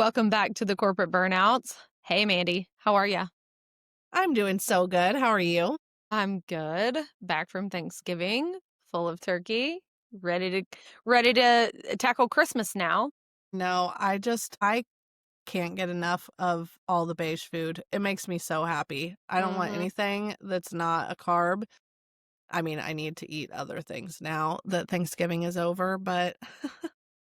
welcome back to the Corporate Burnouts. Hey, Mandy, how are ya? I'm doing so good. How are you? I'm good. Back from Thanksgiving, full of turkey, ready to tackle Christmas now. No, I can't get enough of all the beige food. It makes me so happy. I don't want hmm anything that's not a carb. I mean, I need to eat other things now that Thanksgiving is over, but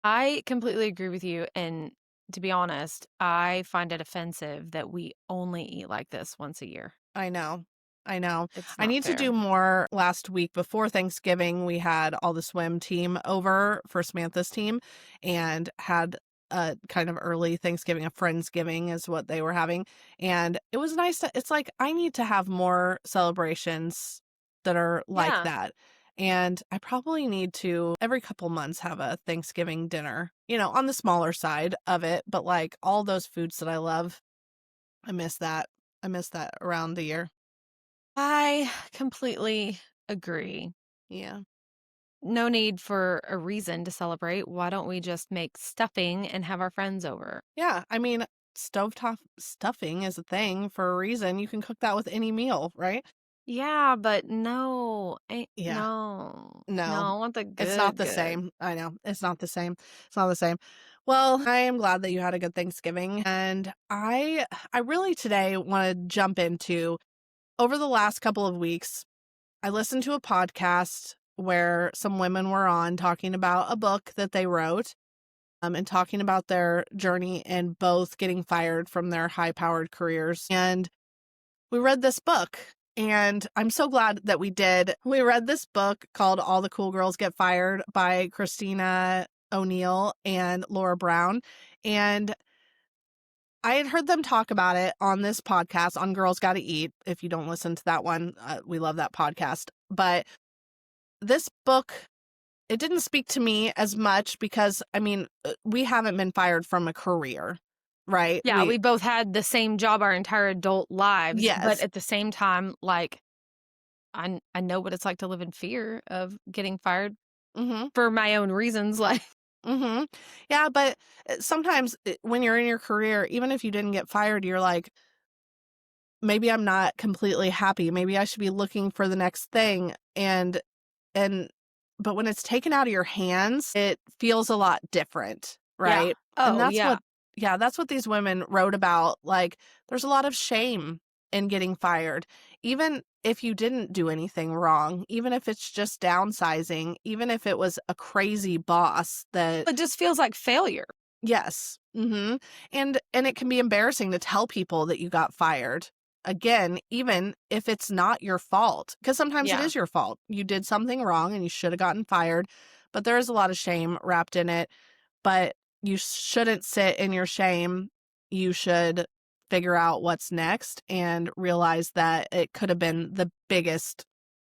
I completely agree with you. And to be honest, I find it offensive that we only eat like this once a year. I know. I know. It's I not need to do fair. more. Last week before Thanksgiving, we had all the swim team over for Samantha's team and had a kind of early Thanksgiving, a Friendsgiving is what they were having. And it was nice it's like I need to have more celebrations that are like Yeah. that. And I probably need to every couple months have a Thanksgiving dinner, on the smaller side of it, but like all those foods that I love, I miss that. I miss that around the year. I completely agree. Yeah. No need for a reason to celebrate. Why don't we just make stuffing and have our friends over? Yeah, I mean, stovetop stuffing is a thing for a reason. You can cook that with any meal, right? Yeah, but no, Yeah. no, No, I want the it's not good, the good. same. I know. It's not the same. It's not the same. Well, I am glad that you had a good Thanksgiving, and I really today want to jump into over the last couple of weeks, I listened to a podcast where some women were on talking about a book that they wrote, and talking about their journey in both getting fired from their high-powered careers. And we read this book, and I'm so glad that we did. We read this book called All the Cool Girls Get Fired by Christina O'Neill and Laura Brown. And I had heard them talk about it on this podcast on Girls Gotta Eat. If you don't listen to that one, we love that podcast. But this book, it didn't speak to me as much because, I mean, we haven't been fired from a career, right? Yeah, we both had the same job our entire adult lives, but Yes. at the same time, like I know what it's like to live in fear of getting fired Mm-hmm. for my own reasons. Like, Mm-hmm. Yeah, but sometimes when you're in your career, even if you didn't get fired, you're like, maybe I'm not completely happy. Maybe I should be looking for the next thing. And but when it's taken out of your hands, it feels a lot different, yeah, right? And oh yeah, that's what these women wrote about. Like, there's a lot of shame in getting fired, even if you didn't do anything wrong, even if it's just downsizing, even if it was a crazy boss that, it just feels like failure. yes. And it can be embarrassing to tell people that you got fired. Again, even if it's not your fault, because sometimes it Yeah, is your fault. You did something wrong and you should have gotten fired, but there is a lot of shame wrapped in it. But you shouldn't sit in your shame. You should figure out what's next and realize that it could have been the biggest,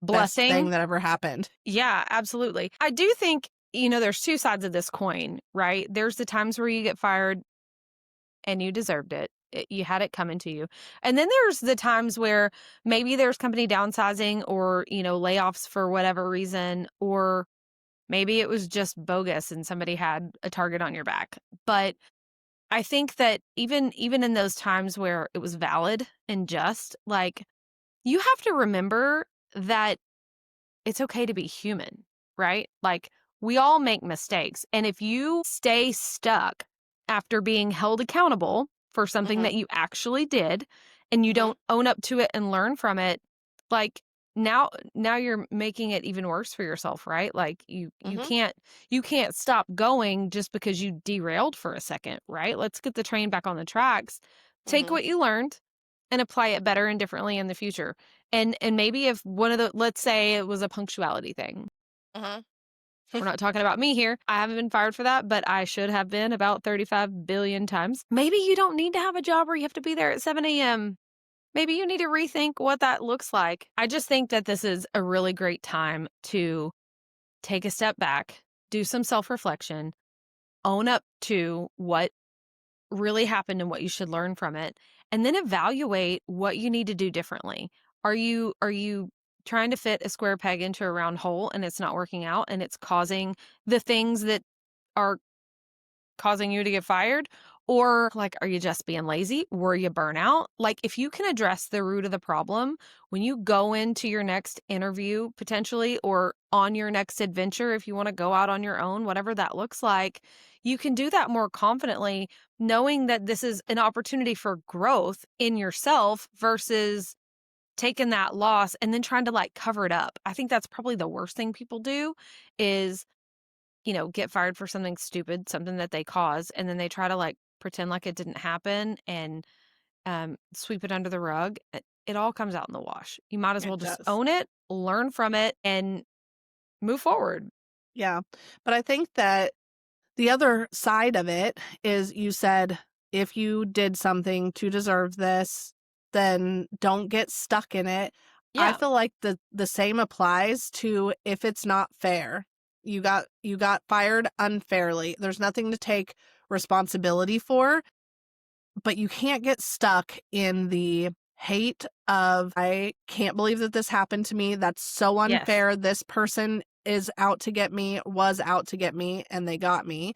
best thing blessing. that ever happened. Yeah, absolutely. I do think, there's two sides of this coin, right? There's the times where you get fired and you deserved it. You had it coming to you. And then there's the times where maybe there's company downsizing or, layoffs for whatever reason, or maybe it was just bogus and somebody had a target on your back. But I think that even in those times where it was valid and just, like, you have to remember that it's okay to be human, right? Like, we all make mistakes. And if you stay stuck after being held accountable for something Hmm. that you actually did and you Hmm. don't own up to it and learn from it, like, now you're making it even worse for yourself, right? Like, you Hmm. can't stop going just because you derailed for a second, right? Let's get the train back on the tracks. Take Hmm. what you learned and apply it better and differently in the future. And maybe if one of the, let's say it was a punctuality thing. Hmm. We're not talking about me here. I haven't been fired for that, but I should have been about 35 billion times. Maybe you don't need to have a job where you have to be there at 7 a.m. Maybe you need to rethink what that looks like. I just think that this is a really great time to take a step back, do some self-reflection, own up to what really happened and what you should learn from it, and then evaluate what you need to do differently. Are you trying to fit a square peg into a round hole and it's not working out and it's causing the things that are causing you to get fired? Or like, are you just being lazy? Were you burnout? Like, if you can address the root of the problem when you go into your next interview potentially, or on your next adventure, if you want to go out on your own, whatever that looks like, you can do that more confidently, knowing that this is an opportunity for growth in yourself versus taking that loss and then trying to like cover it up. I think that's probably the worst thing people do is, get fired for something stupid, something that they caused, and then they try to like pretend like it didn't happen and sweep it under the rug. It all comes out in the wash. You might as well It just does. own it, learn from it, and move forward. Yeah. But I think that the other side of it is you said, if you did something to deserve this, then don't get stuck in it. I Yeah. feel like the same applies to if it's not fair. You got fired unfairly. There's nothing to take responsibility for, but you can't get stuck in the hate of, I can't believe that this happened to me. That's so Yes. unfair. This person is out to get me, was out to get me, and they got me.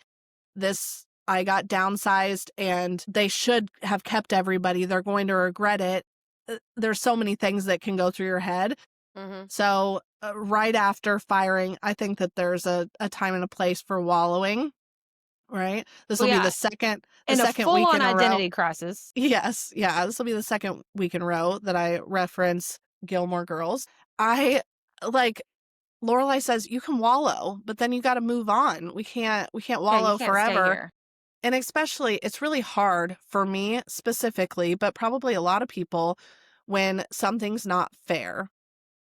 I got downsized and they should have kept everybody. They're going to regret it. There's so many things that can go through your head. Mm-hmm. So right after firing, I think that there's a time and a place for wallowing, right? This Well, will be yeah. the And a second full week on in a row. identity crisis. Yes, yeah, this will be the second week in a row that I reference Gilmore Girls. I like Lorelai says you can wallow, but then you got to move on. We can't Yeah, you wallow can't stay forever. here. And especially, it's really hard for me specifically, but probably a lot of people, when something's not fair,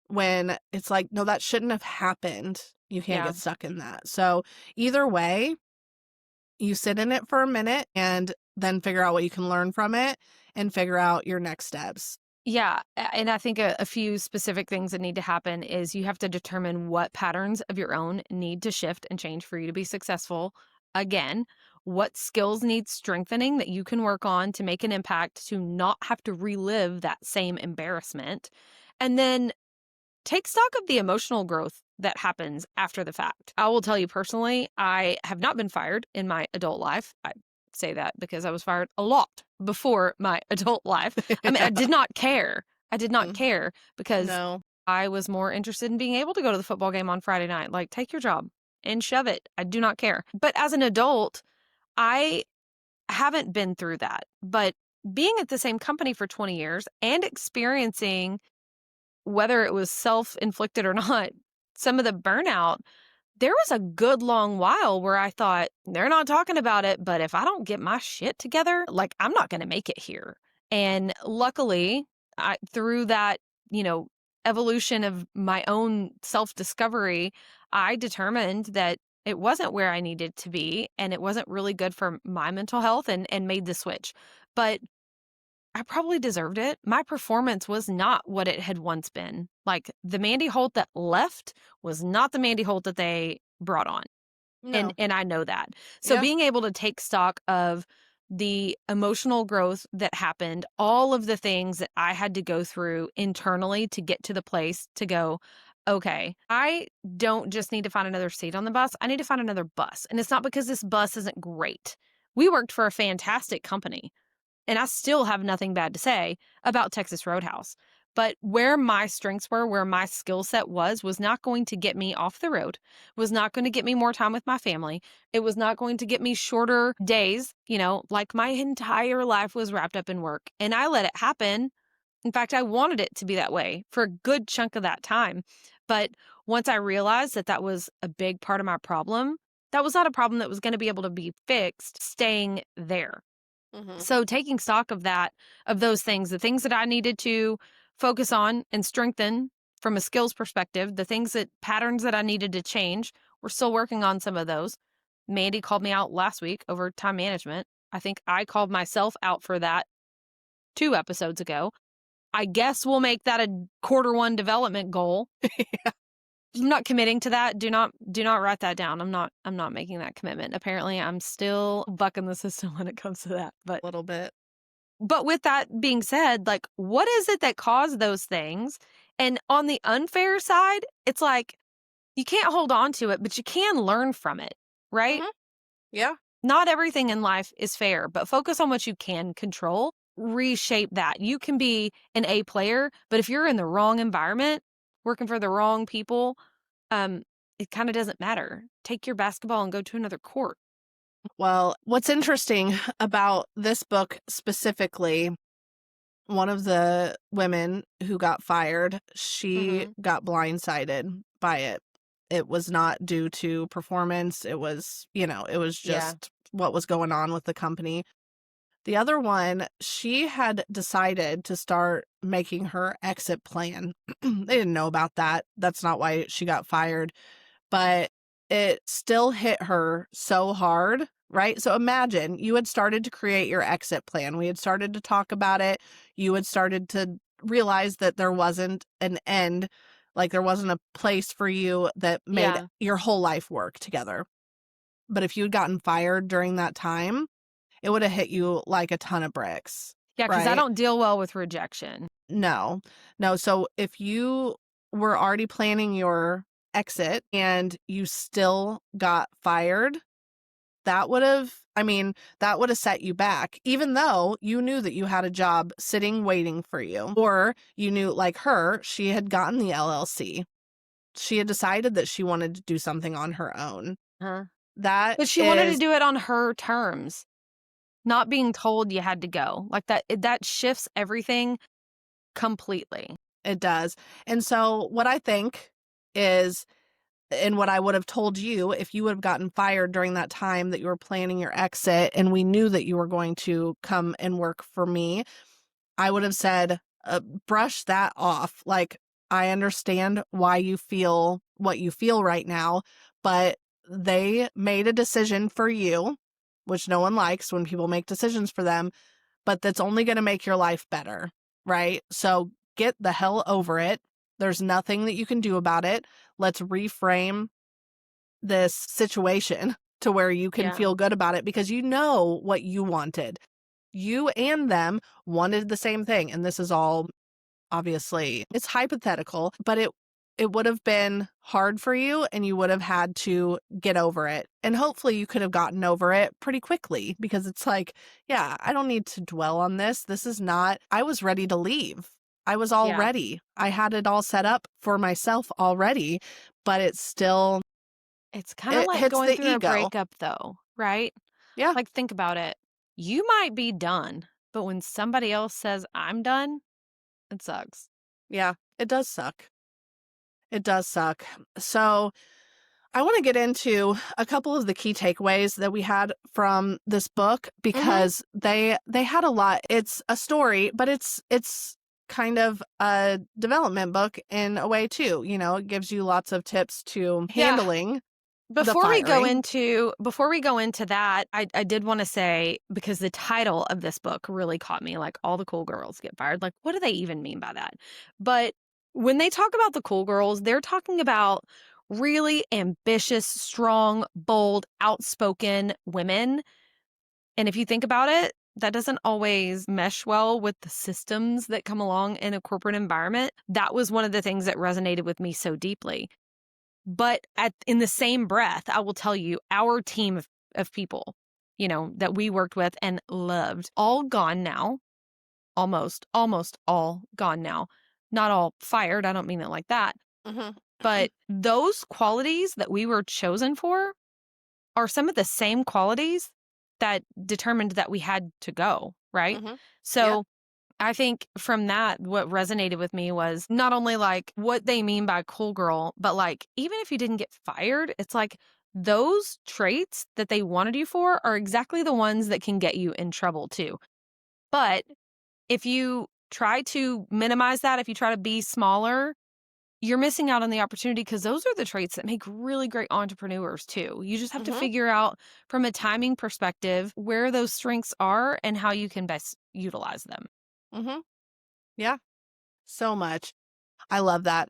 when it's like, no, that shouldn't have happened. You can't Yeah. get stuck in that. So either way, you sit in it for a minute and then figure out what you can learn from it and figure out your next steps. Yeah, and I think a few specific things that need to happen is you have to determine what patterns of your own need to shift and change for you to be successful. Again, what skills need strengthening that you can work on to make an impact to not have to relive that same embarrassment. And then take stock of the emotional growth that happens after the fact. I will tell you personally, I have not been fired in my adult life. I say that because I was fired a lot before my adult life. I mean, I did not care. I did not Mm, care because no. I was more interested in being able to go to the football game on Friday night. Like, take your job and shove it. I do not care. But as an adult, I haven't been through that. But being at the same company for 20 years and experiencing whether it was self-inflicted or not, some of the burnout, there was a good long while where I thought, they're not talking about it, but if I don't get my shit together, like I'm not going to make it here. And luckily, through that, you know, evolution of my own self-discovery, I determined that it wasn't where I needed to be and it wasn't really good for my mental health and made the switch. But I probably deserved it. My performance was not what it had once been. Like the Mandy Holt that left was not the Mandy Holt that they brought on. And No. and I know that. So Yeah. being able to take stock of the emotional growth that happened, all of the things that I had to go through internally to get to the place to go, okay, I don't just need to find another seat on the bus. I need to find another bus. And it's not because this bus isn't great. We worked for a fantastic company. And I still have nothing bad to say about Texas Roadhouse. But where my strengths were, where my skill set was not going to get me off the road, was not going to get me more time with my family. It was not going to get me shorter days, like my entire life was wrapped up in work. And I let it happen. In fact, I wanted it to be that way for a good chunk of that time. But once I realized that that was a big part of my problem, that was not a problem that was going to be able to be fixed staying there. Hmm. So taking stock of that, of those things, the things that I needed to focus on and strengthen from a skills perspective, the things that patterns that I needed to change, we're still working on some of those. Mandy called me out last week over time management. I think I called myself out for that 2 episodes ago. I guess we'll make that a quarter 1 development goal. I'm not committing to that. Do not write that down. I'm not making that commitment. Apparently, I'm still bucking the system when it comes to that. But A little bit. with that being said, like, what is it that caused those things? And on the unfair side, it's like you can't hold on to it, but you can learn from it, right? Hmm. Yeah. Not everything in life is fair, but focus on what you can control. Reshape that. You can be an A player, but if you're in the wrong environment, working for the wrong people, it kind of doesn't matter. Take your basketball and go to another court. Well, what's interesting about this book specifically, one of the women who got fired, she Hmm. got blindsided by it. It was not due to performance. It was, it was Yeah. just what was going on with the company. The other one, she had decided to start making her exit plan. They didn't know about that. That's not why she got fired, but it still hit her so hard, right? So imagine you had started to create your exit plan. We had started to talk about it. You had started to realize that there wasn't an end, like there wasn't a place for you that made Yeah. your whole life work together. But if you had gotten fired during that time, it would have hit you like a ton of bricks, Yeah. Cause I right? don't deal well with rejection. No, no. So if you were already planning your exit and you still got fired, that would have, that would have set you back, even though you knew that you had a job sitting waiting for you. Or you knew, like her, she had gotten the LLC. She had decided that she wanted to do something on her own. Huh? That But she wanted to is, do it on her terms, not being told you had to go. Like that shifts everything completely. it does. And so what I think is, and what I would have told you if you would have gotten fired during that time that you were planning your exit and we knew that you were going to come and work for me, I would have said, brush that off. Like, I understand why you feel what you feel right now, but they made a decision for you, which no one likes when people make decisions for them, but that's only going to make your life better, right? So get the hell over it. There's nothing that you can do about it. Let's reframe this situation to where you can Yeah. feel good about it because you know what you wanted. You and them wanted the same thing. And this is all obviously, it's hypothetical, but it would have been hard for you and you would have had to get over it. And hopefully you could have gotten over it pretty quickly because it's like, yeah, I don't need to dwell on this. This is not, I was ready to leave. I was all Yeah. ready. I had it all set up for myself already, but it's still, It's kind of it like hits going the through a ego. breakup though, right? Yeah. Like think about it. You might be done, but when somebody else says I'm done, it sucks. Yeah. It does suck. It does suck. So I want to get into a couple of the key takeaways that we had from this book Mhm. because they had a lot. It's a story, but it's kind of a development book in a way too. It gives you lots of tips to Yeah. handling the firing. Before we go into that, I did want to say because the title of this book really caught me, like all the cool girls get fired. Like, what do they even mean by that? But when they talk about the cool girls, they're talking about really ambitious, strong, bold, outspoken women. And if you think about it, that doesn't always mesh well with the systems that come along in a corporate environment. That was one of the things that resonated with me so deeply. But in the same breath, I will tell you, our team of people, that we worked with and loved, all gone now, almost all gone now. Not all fired. I don't mean it like that. Mhm. But those qualities that we were chosen for are some of the same qualities that determined that we had to go, right? Mhm. Yeah. So I think from that, what resonated with me was not only like what they mean by cool girl, but like even if you didn't get fired, it's like those traits that they wanted you for are exactly the ones that can get you in trouble too. But if you try to minimize that, if you try to be smaller, you're missing out on the opportunity because those are the traits that make really great entrepreneurs too. You just have to Mhm. figure out from a timing perspective where those strengths are and how you can best utilize them. Mhm. Yeah. So much. I love that.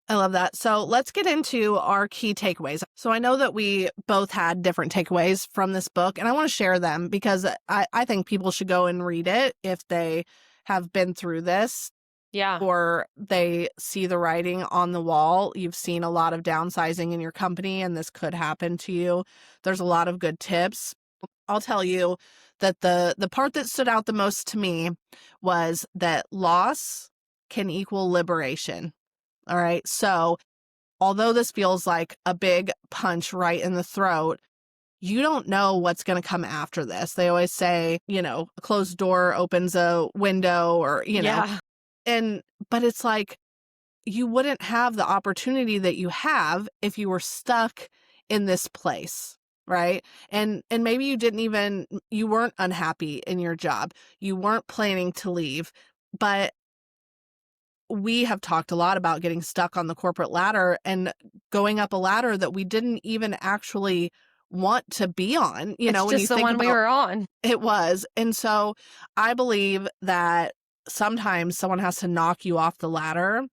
I love that. So let's get into our key takeaways. So I know that we both had different takeaways from this book, and I want to share them because I think people should go and read it if they have been through this Yeah. or they see the writing on the wall. You've seen a lot of downsizing in your company, and this could happen to you. There's a lot of good tips. I'll tell you that the part that stood out the most to me was that loss can equal liberation. All right. So although this feels like a big punch right in the throat, you don't know what's going to come after this. They always say, a closed door opens a window Yeah. but it's like you wouldn't have the opportunity that you have if you were stuck in this place. Right. And maybe you weren't unhappy in your job. You weren't planning to leave, but we have talked a lot about getting stuck on the corporate ladder and going up a ladder that we didn't even actually want to be on, It's when you just the think one we about were on. it was. And so I believe that sometimes someone has to knock you off the ladder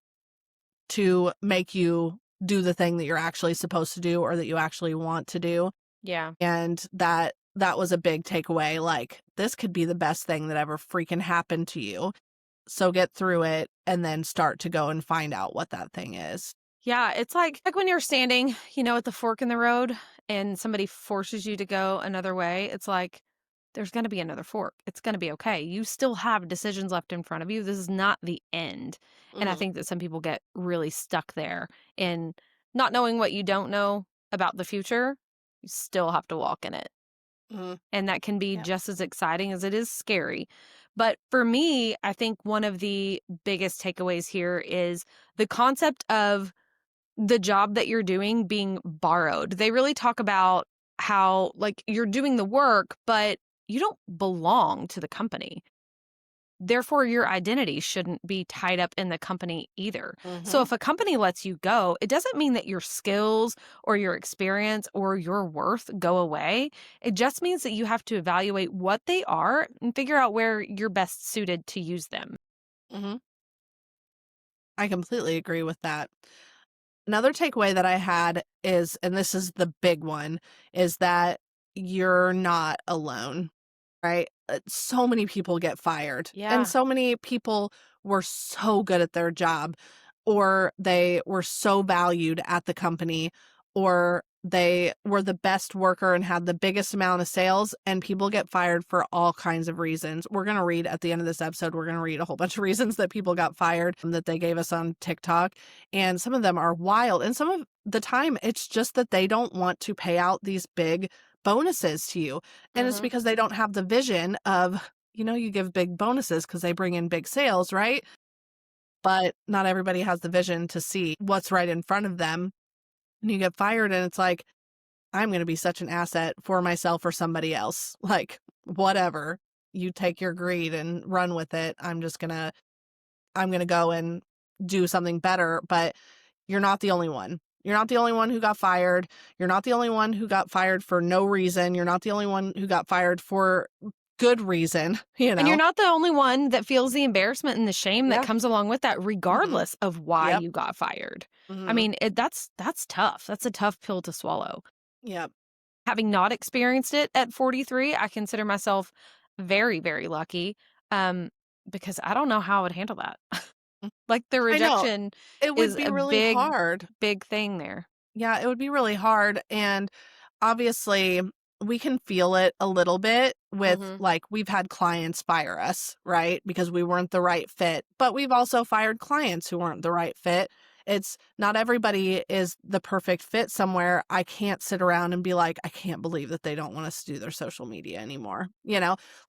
to make you do the thing that you're actually supposed to do or that you actually want to do. Yeah. And that was a big takeaway. Like, this could be the best thing that ever freaking happened to you. So get through it and then start to go and find out what that thing is. Yeah, it's like when you're standing, at the fork in the road and somebody forces you to go another way. It's like there's going to be another fork. It's going to be okay. You still have decisions left in front of you. This is not the end. And I Mhm, think that some people get really stuck there in not knowing what you don't know about the future. You still have to walk in it. mhm, And that can be yep, just as exciting as it is scary. But for me, I think one of the biggest takeaways here is the concept of the job that you're doing being borrowed. They really talk about how, like, you're doing the work, but you don't belong to the company. Therefore, your identity shouldn't be tied up in the company either. So, mhm, if a company lets you go, it doesn't mean that your skills or your experience or your worth go away. It just means that you have to evaluate what they are and figure out where you're best suited to use them. mhm. I completely agree with that. Another takeaway that I had is, and this is the big one, is that you're not alone, right? So many people get fired, and Yeah. so many people were so good at their job, or they were so valued at the company, or they were the best worker and had the biggest amount of sales, and people get fired for all kinds of reasons. We're going to read at the end of this episode, we're going to read a whole bunch of reasons that people got fired that they gave us on TikTok. And some of them are wild. And some of the time, it's just that they don't want to pay out these big bonuses to you. And it's Hmm. because they don't have the vision of, you give big bonuses because they bring in big sales, right? But not everybody has the vision to see what's right in front of them. And you get fired, and it's like, I'm going to be such an asset for myself or somebody else. Like, whatever. You take your greed and run with it. I'm going to go and do something better. But you're not the only one. You're not the only one who got fired. You're not the only one who got fired for no reason. You're not the only one who got fired for good reason, And you're not the only one that feels the embarrassment and the shame that Yeah. comes along with that, Mhm. regardless of why Yep. you got fired. I Mhm. mean, that's tough. That's a tough pill to swallow. Yep. Having not experienced it at 43, I consider myself very, very lucky, um, because I don't know how I would handle that. Mm. Like, the I know. rejection It would is be a really big, hard. big thing there. Yeah, it would be really hard. And obviously, we can feel it a little bit with, Mhm. like, we've had clients fire us, right? Because we weren't the right fit. But we've also fired clients who weren't the right fit. It's not everybody is the perfect fit somewhere. I can't sit around and be like, I can't believe that they don't want us to do their social media anymore.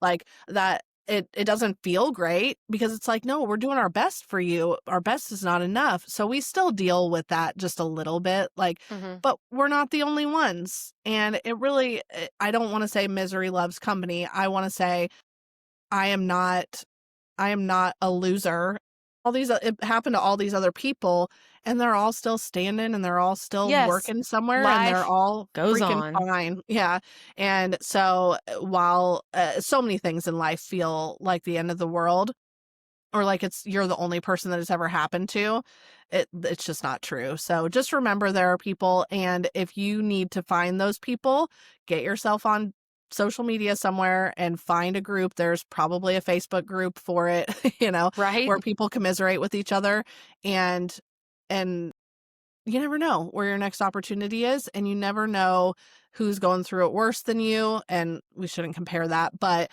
Like that. It doesn't feel great because it's like, no, we're doing our best for you. Our best is not enough. So we still deal with that just a little bit. Like, Mhm. but we're not the only ones. And I don't want to say misery loves company. I want to say I am not, I am not a loser. It happened to all these other people, and they're all still standing and they're all still Yes. working somewhere and they're Life all goes freaking on. fine. Yeah. And so while so many things in life feel like the end of the world, or like you're the only person that it's ever happened to, it's just not true. So just remember there are people, and if you need to find those people, get yourself on social media somewhere and find a group. There's probably a Facebook group for it, Right? where people commiserate with each other, and and you never know where your next opportunity is, and you never know who's going through it worse than you. And we shouldn't compare that, but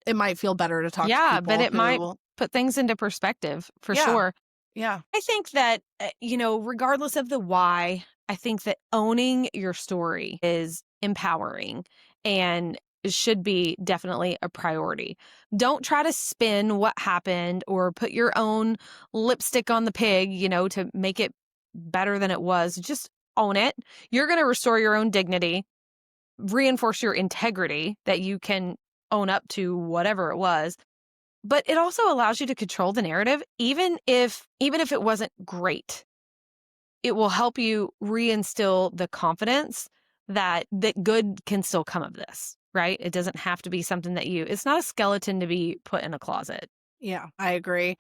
it might feel better to talk to Yeah, but people it might who, put things into perspective for yeah, sure. yeah, I think that, regardless of the why, I think that owning your story is empowering and should be definitely a priority. Don't try to spin what happened or put your own lipstick on the pig, to make it better than it was. Just own it. You're going to restore your own dignity, reinforce your integrity that you can own up to whatever it was, but it also allows you to control the narrative even if it wasn't great. It will help you reinstill the confidence that good can still come of this, right? It doesn't have to be something it's not a skeleton to be put in a closet. yeah, I agree.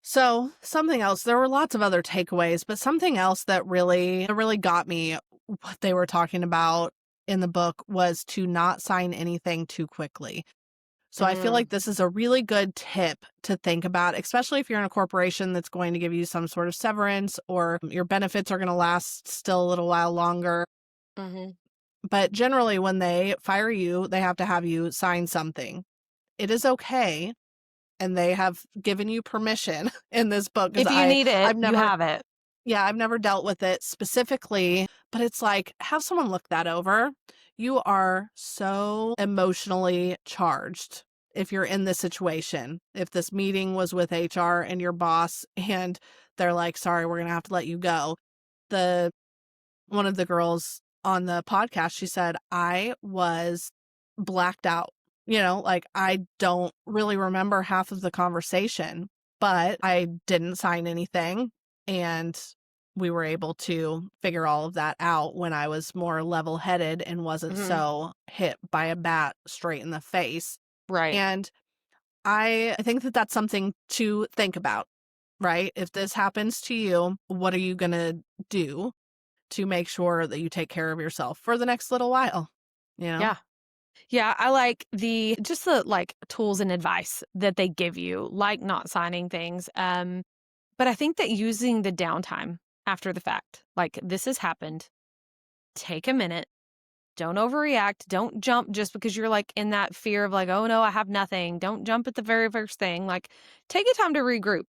So something else, there were lots of other takeaways, but something else that really got me, what they were talking about in the book, was to not sign anything too quickly. So I feel like Mm, this is a really good tip to think about, especially if you're in a corporation that's going to give you some sort of severance, or your benefits are going to last still a little while longer. mhm. But generally, when they fire you, they have to have you sign something. It is okay, and they have given you permission in this book, because If you need it, I've you never, have it. yeah, I've never dealt with it specifically, but it's like, have someone look that over. You are so emotionally charged if you're in this situation. If this meeting was with HR and your boss and they're like, sorry, we're going to have to let you go. The One of the girls on the podcast, she said, I was blacked out. Like, I don't really remember half of the conversation, but I didn't sign anything. And we were able to figure all of that out when I was more level headed and wasn't Mhm. so hit by a bat straight in the face. Right. And I think that that's something to think about, right? If this happens to you, what are you going to do to make sure that you take care of yourself for the next little while, you know? Yeah. Yeah, I like the tools and advice that they give you, like not signing things. But I think that using the downtime after the fact, like this has happened, take a minute, don't overreact, don't jump just because you're like in that fear of like, oh no, I have nothing. Don't jump at the very first thing. Like take a time to regroup.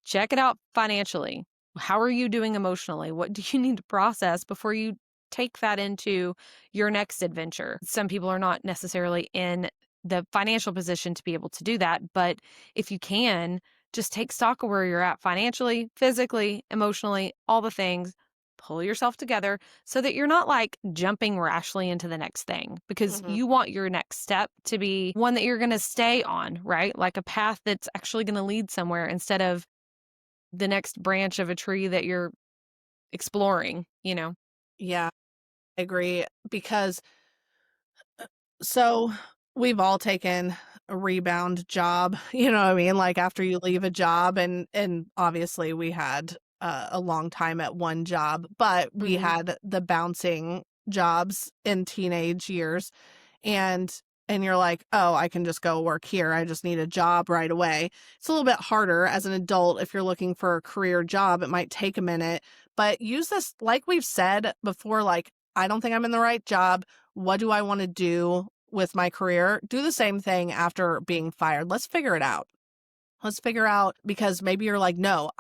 Check it out financially. How are you doing emotionally? What do you need to process before you take that into your next adventure? Some people are not necessarily in the financial position to be able to do that, but if you can, just take stock of where you're at financially, physically, emotionally, all the things. Pull yourself together so that you're not like jumping rashly into the next thing because Mhm. you want your next step to be one that you're going to stay on, right? Like a path that's actually going to lead somewhere instead of the next branch of a tree that you're exploring. Yeah, I agree, because so we've all taken a rebound job, you know what I mean? Like, after you leave a job, and obviously we had a long time at one job, but we Mhm. had the bouncing jobs in teenage years. And you're like, "Oh, I can just go work here. I just need a job right away." It's a little bit harder as an adult if you're looking for a career job. It might take a minute, but use this, like we've said before, like, I don't think I'm in the right job. What do I want to do with my career? Do the same thing after being fired. Let's figure it out. Let's figure out, because maybe you're like, no,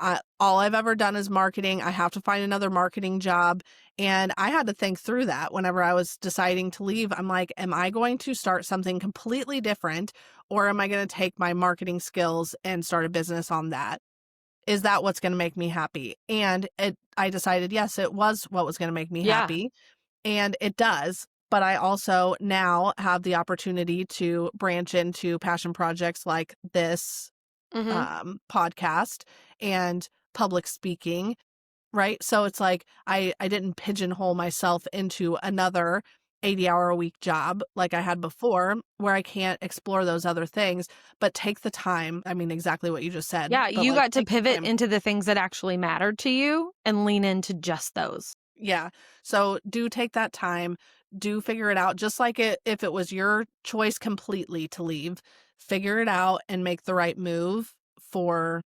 all I've ever done is marketing. I have to find another marketing job. And I had to think through that whenever I was deciding to leave. I'm like, am I going to start something completely different, or am I going to take my marketing skills and start a business on that? Is that what's going to make me happy? And I decided, yes, it was what was going to make me Yeah. happy. And it does. But I also now have the opportunity to branch into passion projects like this Mhm. podcast and public speaking, right? So it's like I didn't pigeonhole myself into another 80-hour-a-week job like I had before, where I can't explore those other things, but take the time. I mean, exactly what you just said, Yeah, but you like, got to take the pivot time. into the things that actually mattered to you and lean into just those. Yeah. So do take that time. Do figure it out. Just like if it was your choice completely to leave, figure it out and make the right move for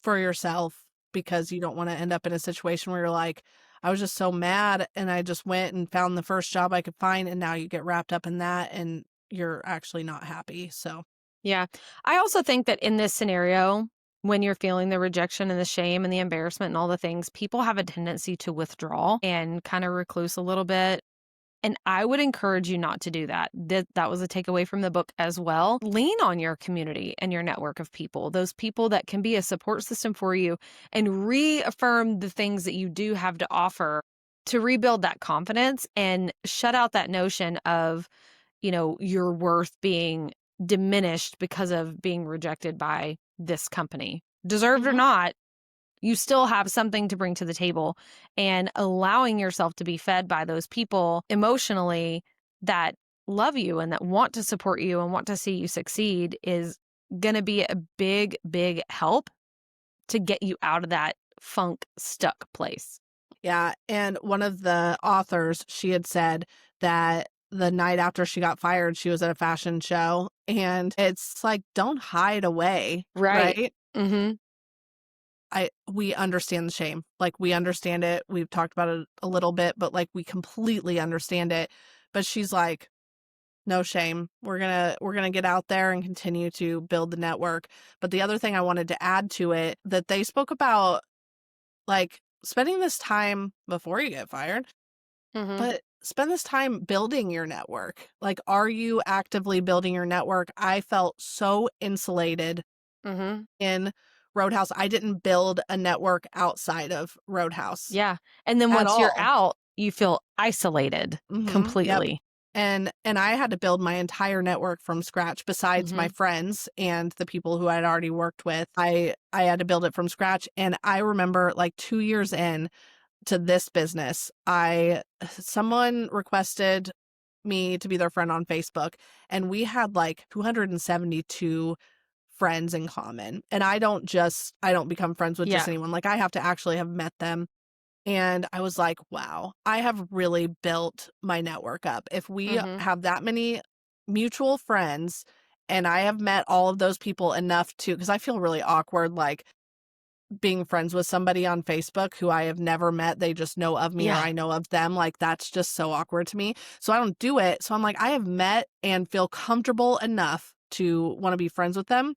yourself, because you don't want to end up in a situation where you're like, I was just so mad, and I just went and found the first job I could find, and now you get wrapped up in that and you're actually not happy. So, Yeah. I also think that in this scenario, when you're feeling the rejection and the shame and the embarrassment and all the things, people have a tendency to withdraw and kind of recluse a little bit. And I would encourage you not to do that. That was a takeaway from the book as well. Lean on your community and your network of people, those people that can be a support system for you, and reaffirm the things that you do have to offer to rebuild that confidence and shut out that notion of, your worth being diminished because of being rejected by this company. Deserved or mhm. not, you still have something to bring to the table, and allowing yourself to be fed by those people emotionally that love you and that want to support you and want to see you succeed is going to be a big, big help to get you out of that funk stuck place. Yeah, and one of the authors, she had said that the night after she got fired, she was at a fashion show, and it's like, don't hide away, Right. right? Mhm. We understand the shame. Like, we understand it. We've talked about it a little bit, but like, we completely understand it. But she's like, no shame. We're gonna get out there and continue to build the network. But the other thing I wanted to add to it, that they spoke about, like, spending this time before you get fired, Mhm. but spend this time building your network. Like, are you actively building your network? I felt so insulated Mhm. in Roadhouse. I didn't build a network outside of Roadhouse Yeah. And then at once you're all. out, you feel isolated Yep. completely. And I had to build my entire network from scratch besides my Mhm. friends and the people who I'd already worked with. I had to build it from scratch, and I remember like 2 years in to this business, I someone requested me to be their friend on Facebook, and we had like 272 friends in common. And I don't become friends with just Yeah. anyone. Like, I have to actually have met them. And I was like, wow, I have really built my network up. If we Mhm. have that many mutual friends, and I have met all of those people enough to, because I feel really awkward, like, being friends with somebody on Facebook who I have never met. They just know of me or Yeah. I know of them. Like, that's just so awkward to me. So I don't do it. So I'm like, I have met and feel comfortable enough to want to be friends with them.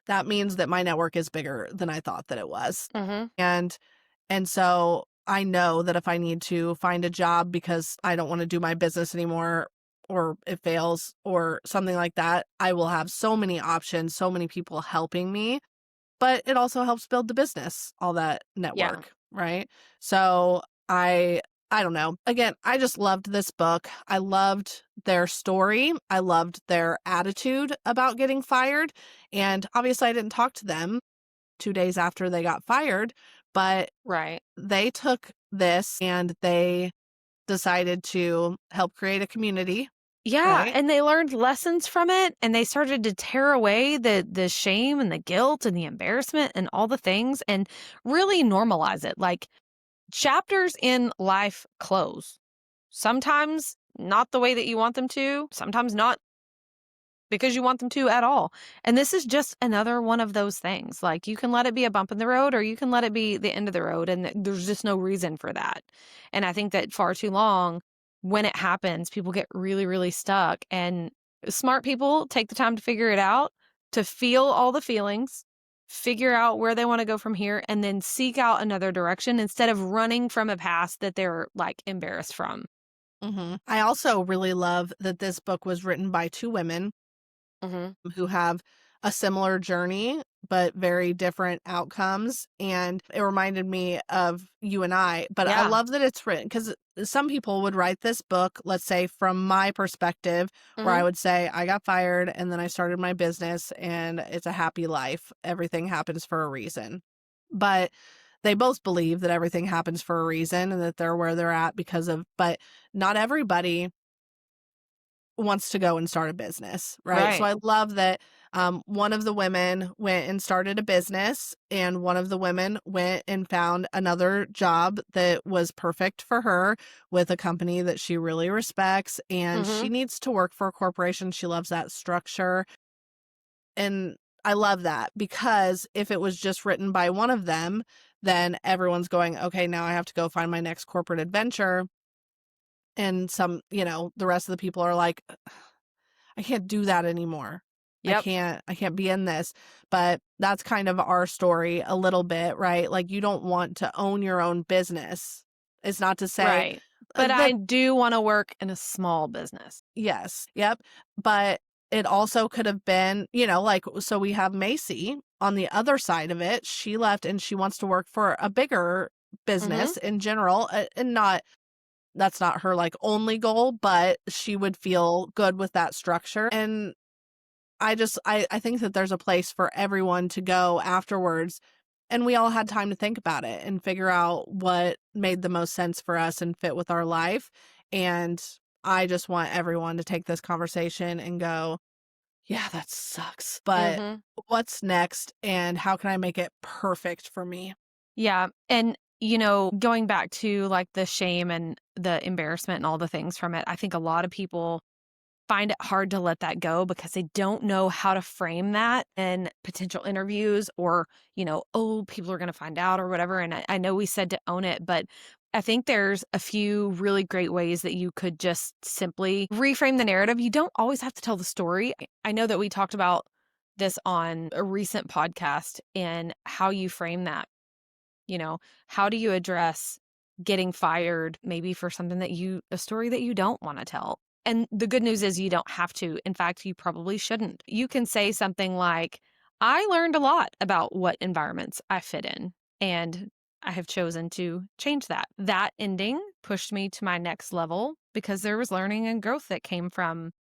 That means that my network is bigger than I thought that it was. Mhm. And so I know that if I need to find a job because I don't want to do my business anymore, or it fails or something like that, I will have so many options, so many people helping me, but it also helps build the business, all that Yeah. network, right? So I don't know. Again, I just loved this book. I loved their story. I loved their attitude about getting fired. And obviously I didn't talk to them 2 days after they got fired, but Right. they took this and they decided to help create a community, Yeah, right? and they learned lessons from it, and they started to tear away the shame and the guilt and the embarrassment and all the things, and really normalize it. Like, chapters in life close. Sometimes not the way that you want them to, sometimes not because you want them to at all. And this is just another one of those things. Like, you can let it be a bump in the road or you can let it be the end of the road, and there's just no reason for that. And I think that far too long, when it happens, people get really, really stuck. And smart people take the time to figure it out, to feel all the feelings, figure out where they want to go from here, and then seek out another direction instead of running from a past that they're like embarrassed from. I also really love that this book was written by 2 women Hmm. who have a similar journey, but very different outcomes. And it reminded me of you and I. But I Yeah. love that it's written, because some people would write this book, let's say from my perspective, where Hmm. I would say, I got fired and then I started my business and it's a happy life. Everything happens for a reason. But they both believe that everything happens for a reason and that they're where they're at because of, but not everybody wants to go and start a business, right? So Right. I love that one of the women went and started a business, and one of the women went and found another job that was perfect for her with a company that she really respects. And Hmm. she needs to work for a corporation. She loves that structure. And I love that, because if it was just written by one of them, then everyone's going, okay, now I have to go find my next corporate adventure. And the rest of the people are like, I can't do that anymore. Yep. I can't be in this. But that's kind of our story a little bit, right? Like, you don't want to own your own business. It's not to say Right. But that. I do want to work in a small business. Yes. Yep. But it also could have been, like, so we have Macy on the other side of it. She left and she wants to work for a bigger Mhm. business in general, and that's not her like only goal, but she would feel good with that structure. And I think that there's a place for everyone to go afterwards. And we all had time to think about it and figure out what made the most sense for us and fit with our life. And I just want everyone to take this conversation and go, yeah, that sucks. But Mhm. what's next, and how can I make it perfect for me? Yeah, and, going back to, like, the shame and the embarrassment and all the things from it, I think a lot of people find it hard to let that go because they don't know how to frame that in potential interviews or, "Oh, people are gonna find out," or whatever, and I know we said to own it, but I think there's a few really great ways that you could just simply reframe the narrative. You don't always have to tell the story. I know that we talked about this on a recent podcast and how you frame that. You know, how do you address getting fired maybe for something a story that you don't want to tell? And the good news is you don't have to. In fact, you probably shouldn't. You can say something like, I learned a lot about what environments I fit in, and I have chosen to change that. That ending pushed me to my next level because there was learning and growth that came from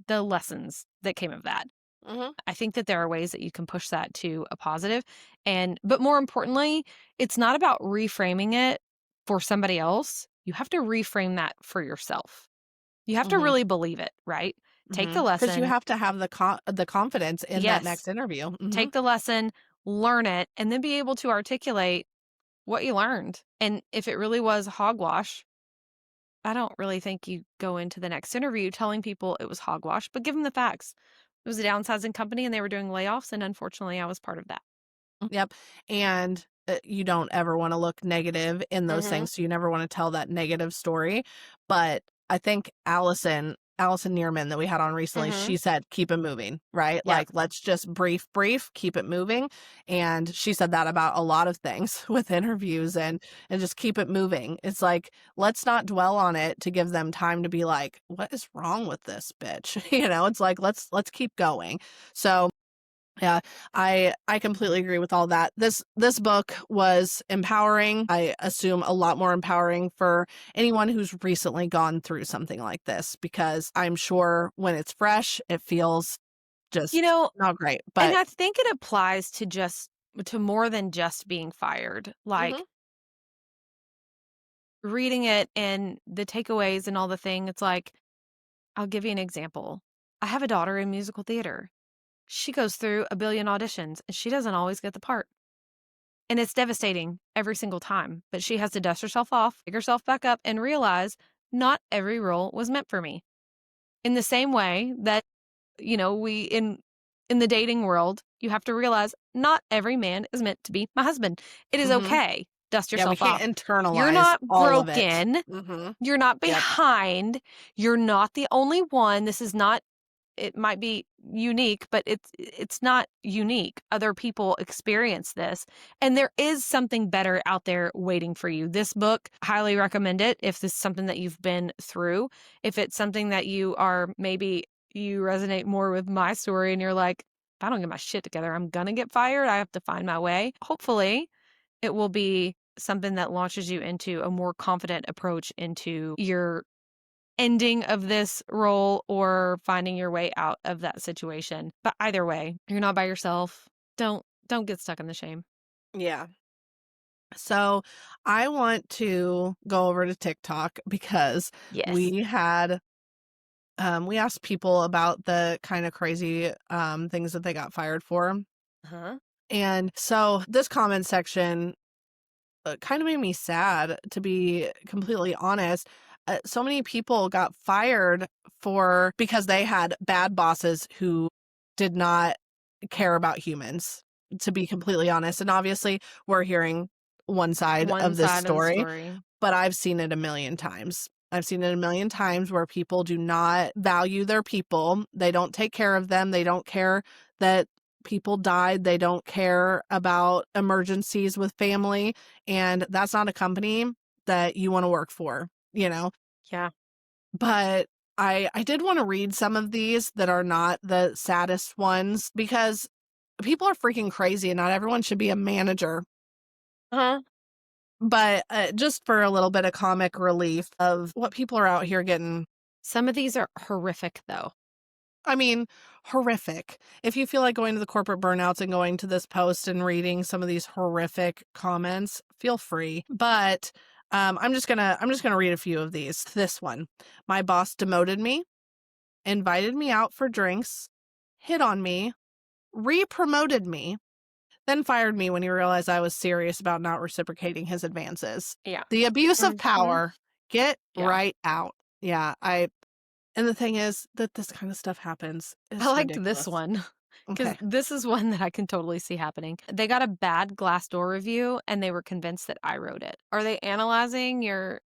the lessons that came of that. Hmm. I think that there are ways that you can push that to a positive, but more importantly, it's not about reframing it for somebody else. You have to reframe that for yourself. You have to Hmm. really believe it, right? Take the Because you lesson. have to have the confidence in that Yes, next interview. take the lesson, learn it, and then be able to articulate what you learned. And if it really was hogwash, I don't really think you go into the next interview telling people it was hogwash, but give them the facts. It was a downsizing company and they were doing layoffs, and unfortunately, I was part of that. Yep. And you don't ever want to look negative in those Mhm. things. So you never want to tell that negative story. But I think Allison Neerman that we had on recently, Mhm. she said, keep it moving, right? Yep. Like, let's just brief, keep it moving. And she said that about a lot of things with interviews, and just keep it moving. It's like, let's not dwell on it to give them time to be like, what is wrong with this bitch? It's like, let's keep going. So yeah, I completely agree with all that. This book was empowering. I assume a lot more empowering for anyone who's recently gone through something like this, because I'm sure when it's fresh, it feels You just know, not great. and But I think it applies to more than just being fired. mhm, Like, reading it and the takeaways and all the thing, it's like, I'll give you an example. I have a daughter in musical theater. She goes through a billion auditions, and she doesn't always get the part. And it's devastating every single time, but she has to dust herself off, pick herself back up, and realize not every role was meant for me. In the same way that, we in the dating world, you have to realize not every man is meant to be my husband. It is mhm. okay. Dust Yeah, we yourself can't off. You're internalize not all of it. broken. Mhm. You're not Yep. behind. You're not the only one. This is not it might be unique, but it's not unique. Other people experience this, and there is something better out there waiting for you. This book, highly recommend it if this is something that you've been through. If it's something that maybe you resonate more with my story and you're like, if I don't get my shit together, I'm gonna get fired. I have to find my way. Hopefully, it will be something that launches you into a more confident approach into your ending of this role or finding your way out of that situation. But either way, you're not by yourself. Don't get stuck in the shame. Yeah. So I want to go over to TikTok, because Yes. we had we asked people about the kind of crazy things that they got fired for. Uh-huh. And so this comment section kind of made me sad, to be completely honest. So many people got fired because they had bad bosses who did not care about humans, to be completely honest. And obviously, we're hearing one side One of this side of the story, story. but I've seen it a million times. I've seen it a million times where people do not value their people. They don't take care of them. They don't care that people died. They don't care about emergencies with family. And that's not a company that you want to work for, you know? Yeah. But I did want to read some of these that are not the saddest ones because people are freaking crazy and not everyone should be a manager. Uh-huh. But just for a little bit of comic relief of what people are out here getting, Some of these are horrific, though. I mean, horrific. If you feel like going to the corporate burnouts and going to this post and reading some of these horrific comments, feel free. But I'm just gonna read a few of these. This one. My boss demoted me, invited me out for drinks, hit on me, re-promoted me, then fired me when he realized I was serious about not reciprocating his advances. Yeah. The abuse of Mhm. power. Get Yeah. right out. Yeah, and the thing is that this kind of stuff happens. I It's liked this ridiculous. one because Okay. this is one that I can totally see happening. They got a bad Glassdoor review and they were convinced that I wrote it. Are they analyzing your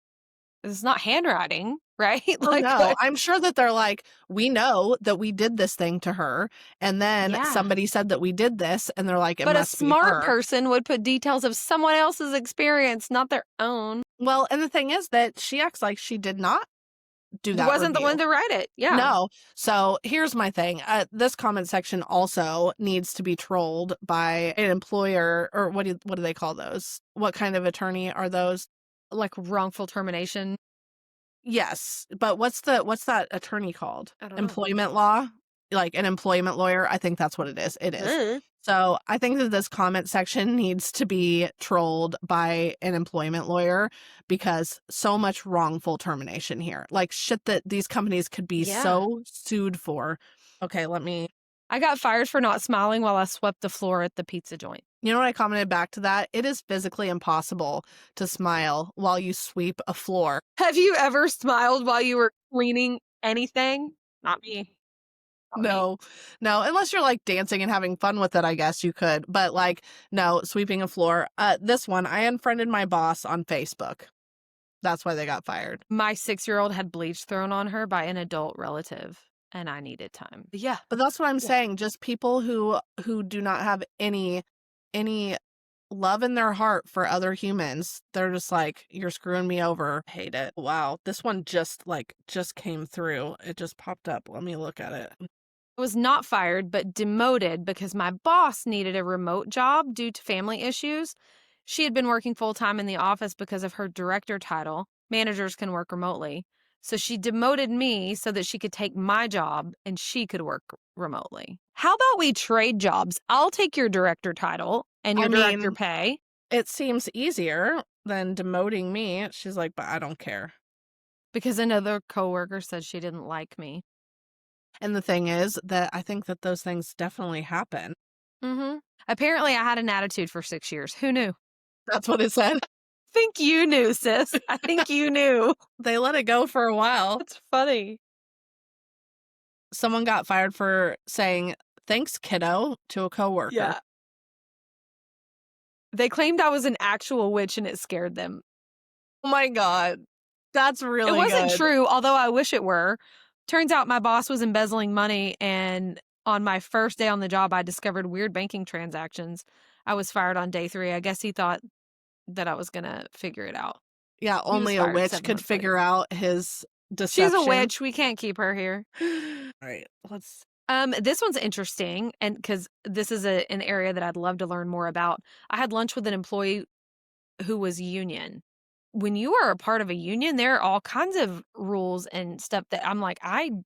it's not handwriting, right? Oh, Like no. what? I'm sure that they're like, "We know that we did this thing to her, and then Yeah. somebody said that we did this," and they're like, "It But a must be smart her." person would put details of someone else's experience, not their own. Well, and the thing is that she acts like she did not do It that wasn't the one review. to write it. Yeah. No. So here's my thing. This comment section also needs to be trolled by an employer, or what do they call those? What kind of attorney are those? Like wrongful termination. Yes, but what's that attorney called? I don't know. Employment law? Like an employment lawyer? I think that's what it is. It is. Mm. So I think that this comment section needs to be trolled by an employment lawyer because so much wrongful termination here. Like shit that these companies could be Yeah. so sued for. Okay, I got fired for not smiling while I swept the floor at the pizza joint. you know what I commented back to that? It is physically impossible to smile while you sweep a floor. Have you ever smiled while you were cleaning anything? Not me. Not me. No, no, unless you're like dancing and having fun with it, I guess you could. But like, no, sweeping a floor. This one, I unfriended my boss on Facebook. That's why they got fired. My 6-year-old had bleach thrown on her by an adult relative, and I needed time. Yeah. But that's what I'm Yeah. saying. Just people who do not have any love in their heart for other humans. They're just like, you're screwing me over. Hate it. Wow, this one just came through. It just popped up. Let me look at it. I was not fired, but demoted because my boss needed a remote job due to family issues. She had been working full time in the office because of her director title. Managers can work remotely. So she demoted me so that she could take my job and she could work remotely. How about we trade jobs? I'll take your director title and your I director mean, pay. it seems easier than demoting me. She's like, but I don't care. Because another coworker said she didn't like me. And the thing is that I think that those things definitely happen. Mm-hmm. Apparently, I had an attitude for 6 years. Who knew? That's what it said. Think you knew, sis. I think you knew. They let it go for a while. That's funny. Someone got fired for saying, "Thanks, kiddo," to a coworker. Yeah. They claimed I was an actual witch and it scared them. Oh my God. That's really It wasn't good. true, although I wish it were. Turns out my boss was embezzling money, and on my first day on the job, I discovered weird banking transactions. I was fired on day 3. I guess he thought that I was going to figure it out. Yeah, He was only a fired witch 7 could months later. figure out his She's deception. a witch. We can't keep her here. All right, let's. This one's interesting, and because this is an area that I'd love to learn more about. I had lunch with an employee who was union. When you are a part of a union, there are all kinds of rules and stuff that I'm like, I'm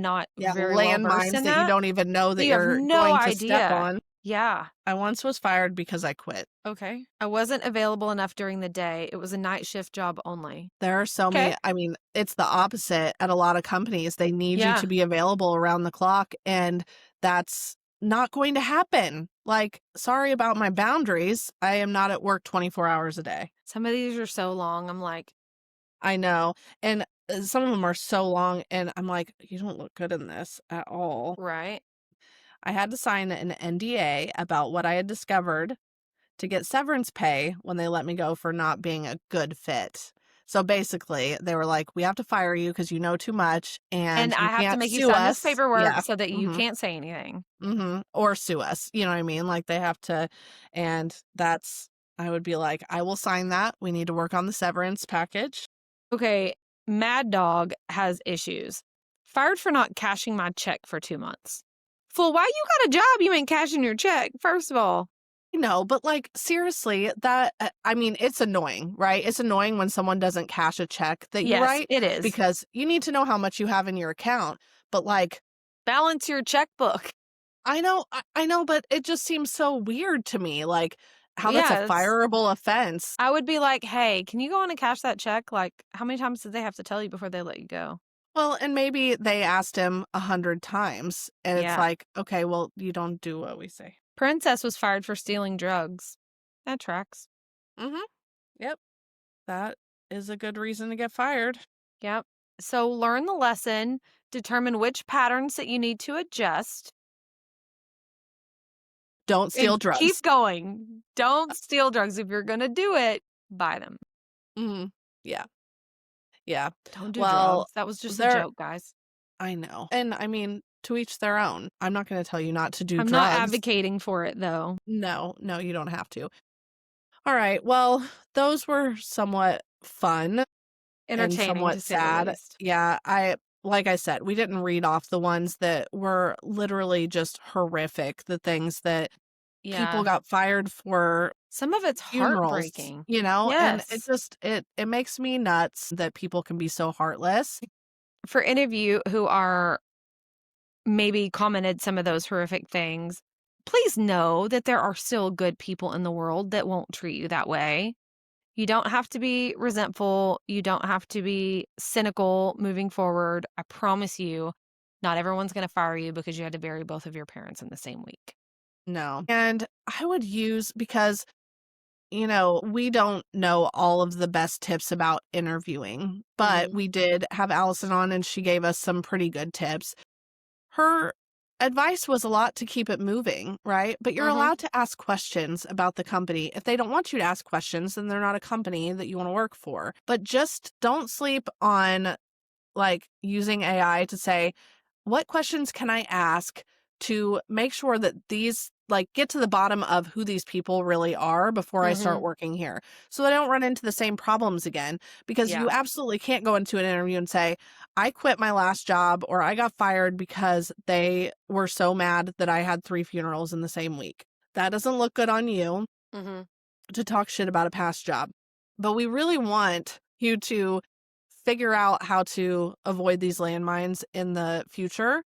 not Yeah, very well versed landmines in that you that. don't even know that You have you're no going to step idea. on. Yeah. I once was fired because I quit. Okay. I wasn't available enough during the day. It was a night shift job only. There are so Okay. many, I mean, it's the opposite at a lot of companies. They need you Yeah. to be available around the clock, and that's not going to happen. Like, sorry about my boundaries. I am not at work 24 hours a day. Some of these are so long. I'm like, I know. And some of them are so long, and I'm like, you don't look good in this at all. right. I had to sign an NDA about what I had discovered to get severance pay when they let me go for not being a good fit. So basically, they were like, "We have to fire you because you know too much And and you I have to can't make you sue sign this us." paperwork Yeah. so that you Mhm. can't say anything. Mhm. Or sue us. You know what I mean? Like they have to, and that's, I would be like, "I will sign that. We need to work on the severance package." Okay, Mad Dog has issues. Fired for not cashing my check for 2 months. Fool, why you got a job you ain't cashing your check, first of all? No, but like seriously, that I mean, it's annoying, right? It's annoying when someone doesn't cash a check that you Yes, write it is. because you need to know how much you have in your account. But like, Balance your checkbook. I know, but it just seems so weird to me, like how that's a Yeah, it's fireable offense. I would be like, "Hey, can you go on and cash that check?" Like, how many times did they have to tell you before they let you go? Well, and maybe they asked him 100 times, and it's Yeah. like, okay, well, you don't do what we say. Princess was fired for stealing drugs. That tracks. Mm-hmm. Yep, that is a good reason to get fired. Yep. So learn the lesson, determine which patterns that you need to adjust, Don't and steal drugs. keep going. Don't steal drugs. If you're going to do it, buy them. Mm-hmm. Yeah, yeah. Don't do Well, drugs. That was just a there. joke, guys. I know. And I mean, to each their own. I'm not going to tell you not to do I'm not drugs. advocating for it, though. No, no, you don't have to. All right. Well, those were somewhat fun and Entertaining, to somewhat say the sad. least. Yeah, like I said, we didn't read off the ones that were literally just horrific, the things that people Yeah. got fired for Some of it's funerals, heartbreaking. you know? And it Yes. just it makes me nuts that people can be so heartless. For any of you who are maybe commented some of those horrific things, please know that there are still good people in the world that won't treat you that way. You don't have to be resentful. You don't have to be cynical moving forward. I promise you, not everyone's going to fire you because you had to bury both of your parents in the same week. No. And I would use, because we don't know all of the best tips about interviewing, but Mhm. we did have Allison on and she gave us some pretty good tips. Her advice was a lot to keep it moving, right? But you're Mhm. allowed to ask questions about the company. If they don't want you to ask questions, then they're not a company that you want to work for. But just don't sleep on like using AI to say, what questions can I ask to make sure that these, like, get to the bottom of who these people really are before I start Mhm. working here so that I don't run into the same problems again? Because Yeah. you absolutely can't go into an interview and say, I quit my last job or I got fired because they were so mad that I had 3 funerals in the same week. That doesn't look good on you Mhm. to talk shit about a past job. But we really want you to figure out how to avoid these landmines in the future.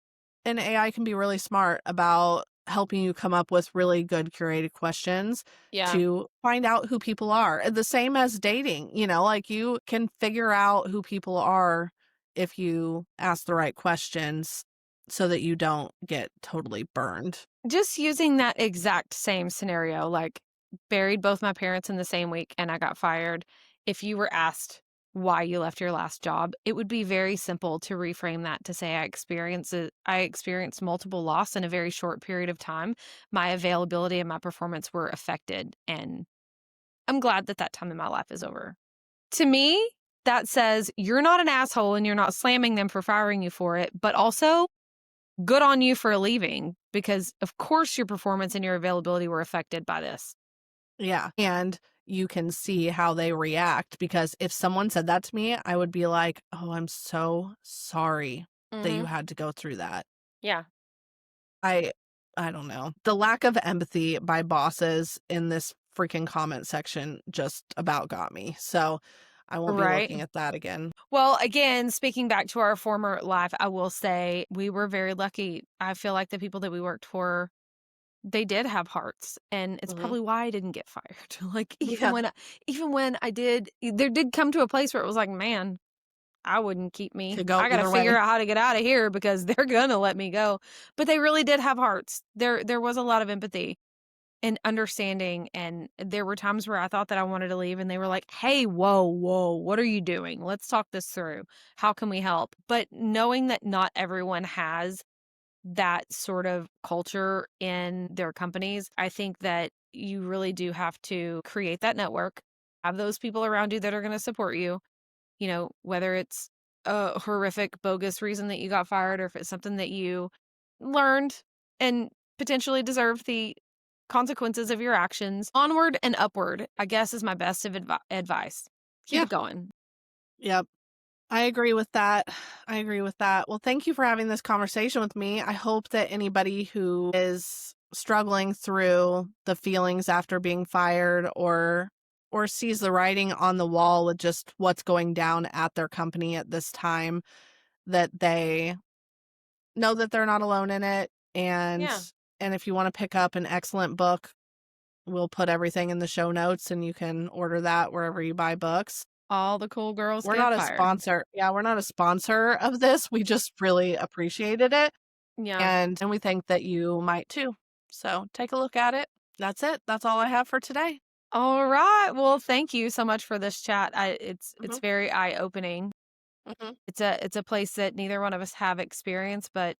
And AI can be really smart about helping you come up with really good curated questions Yeah. to find out who people are. The same as dating, like you can figure out who people are if you ask the right questions so that you don't get totally burned. Just using that exact same scenario, like buried both my parents in the same week and I got fired. If you were asked why you left your last job, it would be very simple to reframe that to say I experienced multiple loss in a very short period of time. My availability and my performance were affected, and I'm glad that that time in my life is over. To me, that says you're not an asshole and you're not slamming them for firing you for it, but also good on you for leaving because, of course, your performance and your availability were affected by this. Yeah. And you can see how they react, because if someone said that to me, I would be like, "Oh, I'm so sorry that you Mhm. had to go through that." Yeah. I I don't know. The lack of empathy by bosses in this freaking comment section just about got me. So, I won't be Right. looking at that again. Well, again, speaking back to our former life, I will say we were very lucky. I feel like the people that we worked for, they did have hearts, and it's Mhm. probably why I didn't get fired. Like Yeah. even when I did, there did come to a place where it was like, man, I wouldn't keep me. Could go I got to either figure way. out how to get out of here because they're going to let me go. But they really did have hearts. There was a lot of empathy and understanding, and there were times where I thought that I wanted to leave and they were like, "Hey, whoa, what are you doing? Let's talk this through. How can we help?" But knowing that not everyone has that sort of culture in their companies. I think that you really do have to create that network, have those people around you that are going to support you, whether it's a horrific, bogus reason that you got fired or if it's something that you learned and potentially deserve the consequences of your actions. Onward and upward, I guess, is my best of advice. Keep Yeah. it going. Yep. I agree with that. I agree with that. Well, thank you for having this conversation with me. I hope that anybody who is struggling through the feelings after being fired or sees the writing on the wall with just what's going down at their company at this time, that they know that they're not alone in it. And Yeah. and if you want to pick up an excellent book, we'll put everything in the show notes and you can order that wherever you buy books. All the cool girls We're get not a fired. sponsor. Yeah, we're not a sponsor of this. We just really appreciated it, Yeah. and we think that you might too. So, take a look at it. That's it. That's all I have for today. All right. Well, thank you so much for this chat. It's Mhm, very eye-opening. mhm, It's a place that neither one of us have experienced, but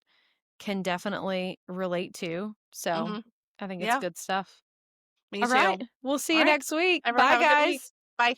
can definitely relate to. So mhm. I think it's Yeah, good stuff. me All right. too. We'll see All you right. next week. Everyone Bye, have a good week. guys. Bye.